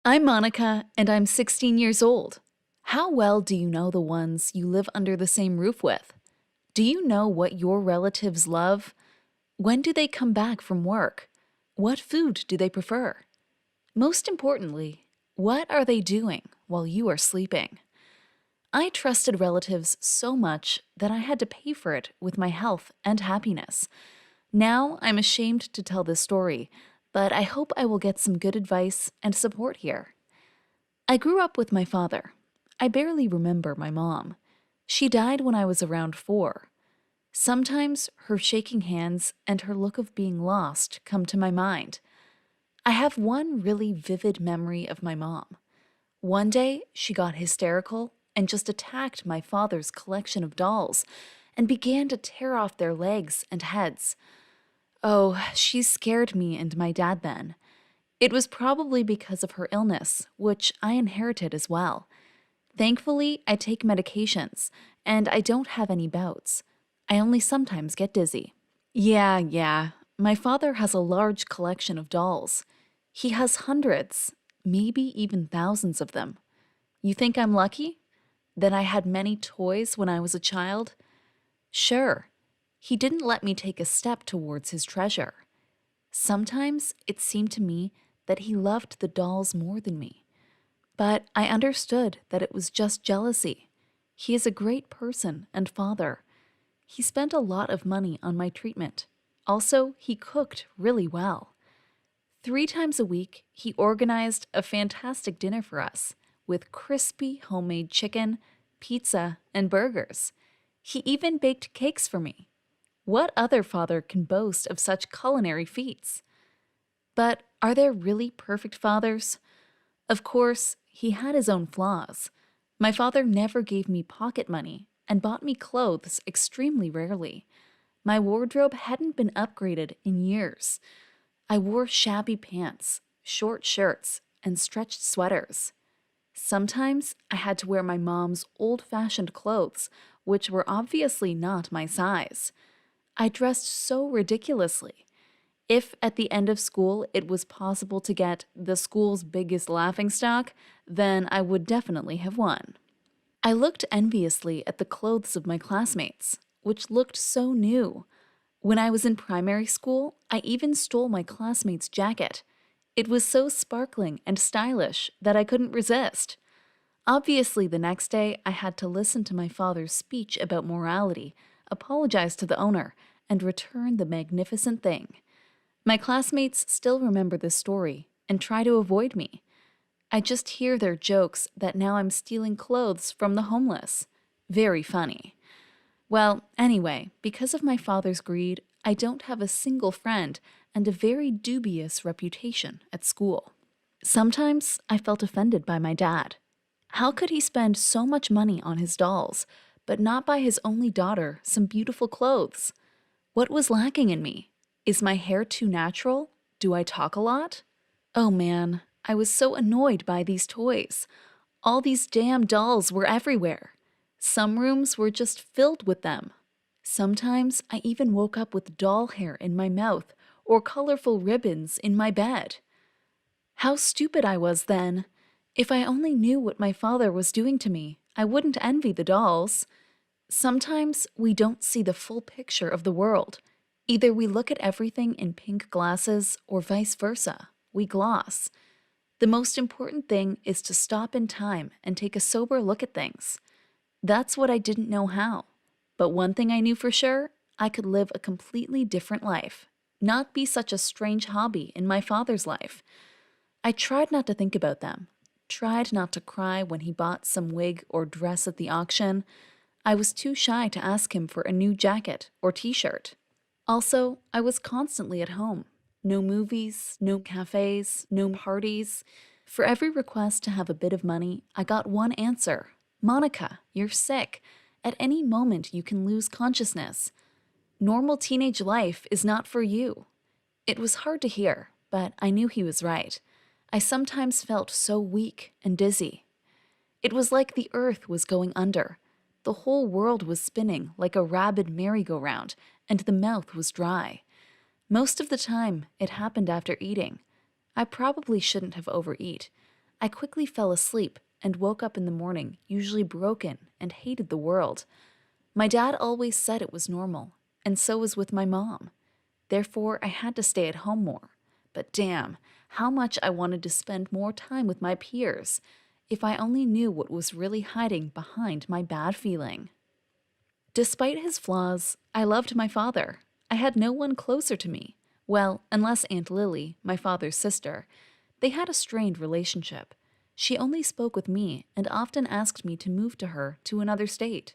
I'm Monica, and I'm 16 years old. How well do you know the ones you live under the same roof with? Do you know what your relatives love? When do they come back from work? What food do they prefer? Most importantly, what are they doing while you are sleeping? I trusted relatives so much that I had to pay for it with my health and happiness. Now I'm ashamed to tell this story, but I hope I will get some good advice and support here. I grew up with my father. I barely remember my mom. She died when I was around 4. Sometimes her shaking hands and her look of being lost come to my mind. I have one really vivid memory of my mom. One day, she got hysterical and just attacked my father's collection of dolls and began to tear off their legs and heads. Oh, she scared me and my dad then. It was probably because of her illness, which I inherited as well. Thankfully, I take medications, and I don't have any bouts. I only sometimes get dizzy. Yeah. My father has a large collection of dolls. He has hundreds, maybe even thousands of them. You think I'm lucky? That I had many toys when I was a child? Sure. He didn't let me take a step towards his treasure. Sometimes it seemed to me that he loved the dolls more than me. But I understood that it was just jealousy. He is a great person and father. He spent a lot of money on my treatment. Also, he cooked really well. 3 times a week, he organized a fantastic dinner for us with crispy homemade chicken, pizza, and burgers. He even baked cakes for me. What other father can boast of such culinary feats? But are there really perfect fathers? Of course, he had his own flaws. My father never gave me pocket money and bought me clothes extremely rarely. My wardrobe hadn't been upgraded in years. I wore shabby pants, short shirts, and stretched sweaters. Sometimes I had to wear my mom's old-fashioned clothes, which were obviously not my size. I dressed so ridiculously. If at the end of school it was possible to get the school's biggest laughingstock, then I would definitely have won. I looked enviously at the clothes of my classmates, which looked so new. When I was in primary school, I even stole my classmate's jacket. It was so sparkling and stylish that I couldn't resist. Obviously, the next day, I had to listen to my father's speech about morality, apologize to the owner, and return the magnificent thing. My classmates still remember this story and try to avoid me. I just hear their jokes that now I'm stealing clothes from the homeless. Very funny. Well, anyway, because of my father's greed, I don't have a single friend and a very dubious reputation at school. Sometimes I felt offended by my dad. How could he spend so much money on his dolls, but not buy his only daughter some beautiful clothes? What was lacking in me? Is my hair too natural? Do I talk a lot? Oh man, I was so annoyed by these toys. All these damn dolls were everywhere. Some rooms were just filled with them. Sometimes I even woke up with doll hair in my mouth or colorful ribbons in my bed. How stupid I was then. If I only knew what my father was doing to me, I wouldn't envy the dolls. Sometimes we don't see the full picture of the world. Either we look at everything in pink glasses or vice versa. We gloss. The most important thing is to stop in time and take a sober look at things. That's what I didn't know how. But one thing I knew for sure, I could live a completely different life, not be such a strange hobby in my father's life. I tried not to think about them, tried not to cry when he bought some wig or dress at the auction. I was too shy to ask him for a new jacket or t-shirt. Also, I was constantly at home. No movies, no cafes, no parties. For every request to have a bit of money, I got one answer. Monica, you're sick. At any moment you can lose consciousness. Normal teenage life is not for you. It was hard to hear, but I knew he was right. I sometimes felt so weak and dizzy. It was like the earth was going under. The whole world was spinning like a rabid merry-go-round, and the mouth was dry. Most of the time, it happened after eating. I probably shouldn't have overeat. I quickly fell asleep and woke up in the morning, usually broken and hated the world. My dad always said it was normal, and so was with my mom. Therefore, I had to stay at home more. But damn, how much I wanted to spend more time with my peers. If I only knew what was really hiding behind my bad feeling. Despite his flaws, I loved my father. I had no one closer to me. Well, unless Aunt Lily, my father's sister. They had a strained relationship. She only spoke with me and often asked me to move to her to another state.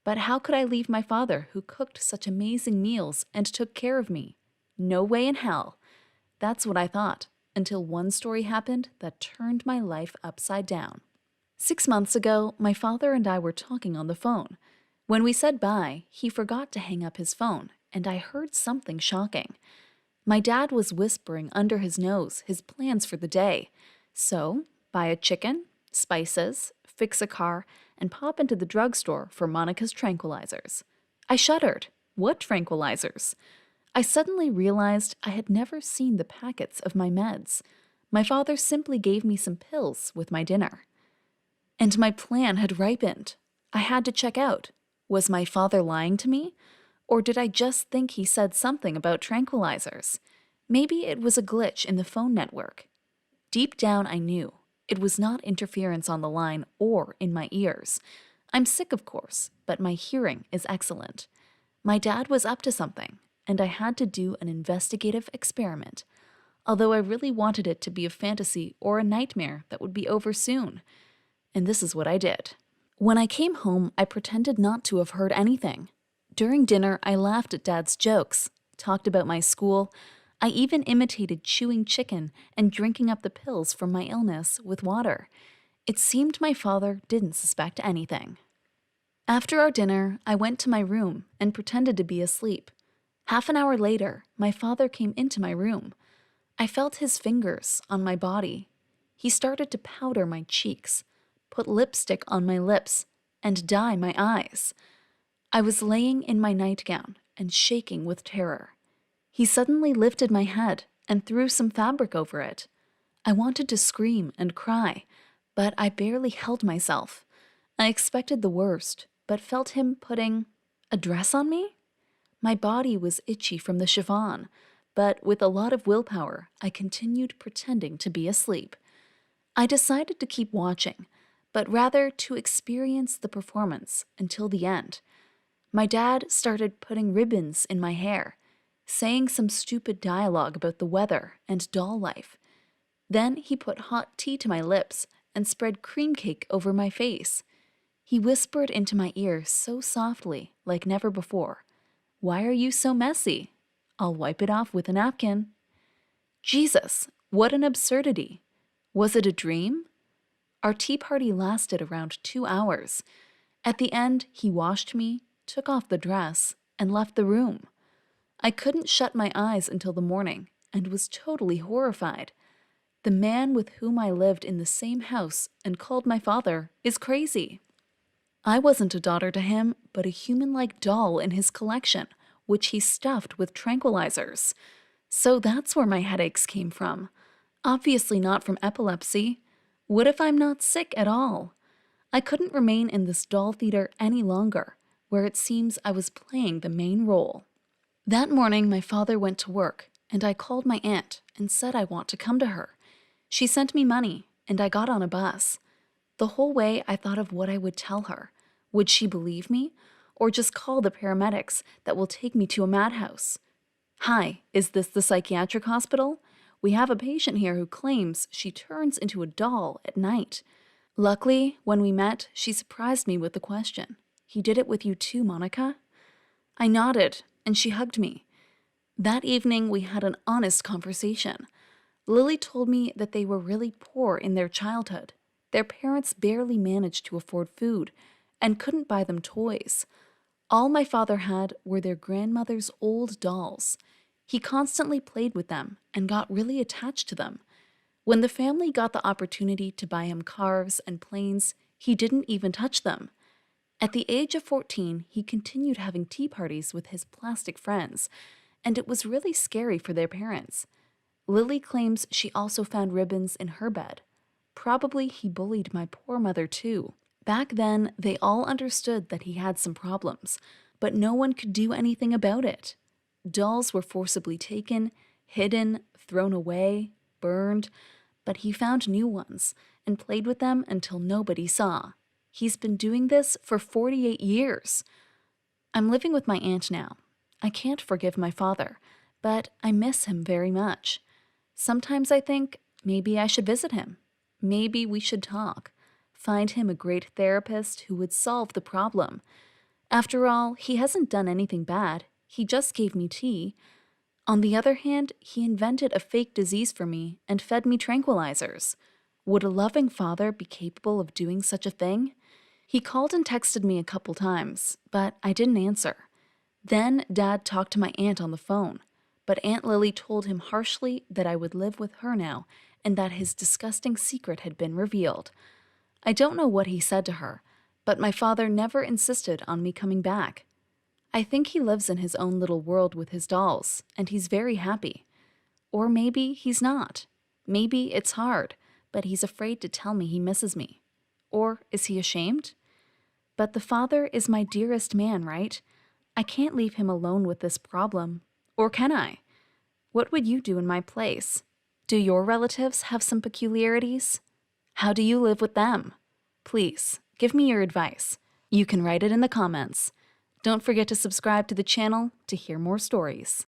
But how could I leave my father who cooked such amazing meals and took care of me? No way in hell. That's what I thought, until one story happened that turned my life upside down. 6 months ago, my father and I were talking on the phone. When we said bye, he forgot to hang up his phone, and I heard something shocking. My dad was whispering under his nose his plans for the day. So, buy a chicken, spices, fix a car, and pop into the drugstore for Monica's tranquilizers. I shuddered. What tranquilizers? I suddenly realized I had never seen the packets of my meds. My father simply gave me some pills with my dinner. And my plan had ripened. I had to check out. Was my father lying to me? Or did I just think he said something about tranquilizers? Maybe it was a glitch in the phone network. Deep down, I knew. It was not interference on the line or in my ears. I'm sick, of course, but my hearing is excellent. My dad was up to something, and I had to do an investigative experiment, although I really wanted it to be a fantasy or a nightmare that would be over soon. And this is what I did. When I came home, I pretended not to have heard anything. During dinner, I laughed at Dad's jokes, talked about my school. I even imitated chewing chicken and drinking up the pills from my illness with water. It seemed my father didn't suspect anything. After our dinner, I went to my room and pretended to be asleep. Half an hour later, my father came into my room. I felt his fingers on my body. He started to powder my cheeks, put lipstick on my lips, and dye my eyes. I was laying in my nightgown and shaking with terror. He suddenly lifted my head and threw some fabric over it. I wanted to scream and cry, but I barely held myself. I expected the worst, but felt him putting a dress on me? My body was itchy from the chiffon, but with a lot of willpower, I continued pretending to be asleep. I decided to keep watching, but rather to experience the performance until the end. My dad started putting ribbons in my hair, saying some stupid dialogue about the weather and doll life. Then he put hot tea to my lips and spread cream cake over my face. He whispered into my ear so softly, like never before, "Why are you so messy? I'll wipe it off with a napkin." Jesus, what an absurdity! Was it a dream? Our tea party lasted around 2 hours. At the end, he washed me, took off the dress, and left the room. I couldn't shut my eyes until the morning, and was totally horrified. The man with whom I lived in the same house and called my father is crazy. I wasn't a daughter to him, but a human-like doll in his collection, which he stuffed with tranquilizers. So that's where my headaches came from. Obviously not from epilepsy. What if I'm not sick at all? I couldn't remain in this doll theater any longer, where it seems I was playing the main role. That morning, my father went to work, and I called my aunt and said I want to come to her. She sent me money, and I got on a bus. The whole way, I thought of what I would tell her. Would she believe me? Or just call the paramedics that will take me to a madhouse? "Hi, is this the psychiatric hospital? We have a patient here who claims she turns into a doll at night." Luckily, when we met, she surprised me with the question, "He did it with you too, Monica?" I nodded, and she hugged me. That evening, we had an honest conversation. Lily told me that they were really poor in their childhood. Their parents barely managed to afford food and couldn't buy them toys. All my father had were their grandmother's old dolls. He constantly played with them and got really attached to them. When the family got the opportunity to buy him cars and planes, he didn't even touch them. At the age of 14, he continued having tea parties with his plastic friends, and it was really scary for their parents. Lily claims she also found ribbons in her bed. Probably he bullied my poor mother too. Back then, they all understood that he had some problems, but no one could do anything about it. Dolls were forcibly taken, hidden, thrown away, burned, but he found new ones and played with them until nobody saw. He's been doing this for 48 years. I'm living with my aunt now. I can't forgive my father, but I miss him very much. Sometimes I think maybe I should visit him. Maybe we should talk. Find him a great therapist who would solve the problem. After all, he hasn't done anything bad. He just gave me tea. On the other hand, he invented a fake disease for me and fed me tranquilizers. Would a loving father be capable of doing such a thing? He called and texted me a couple times, but I didn't answer. Then Dad talked to my aunt on the phone, but Aunt Lily told him harshly that I would live with her now and that his disgusting secret had been revealed. I don't know what he said to her, but my father never insisted on me coming back. I think he lives in his own little world with his dolls, and he's very happy. Or maybe he's not. Maybe it's hard, but he's afraid to tell me he misses me. Or is he ashamed? But the father is my dearest man, right? I can't leave him alone with this problem. Or can I? What would you do in my place? Do your relatives have some peculiarities? How do you live with them? Please, give me your advice. You can write it in the comments. Don't forget to subscribe to the channel to hear more stories.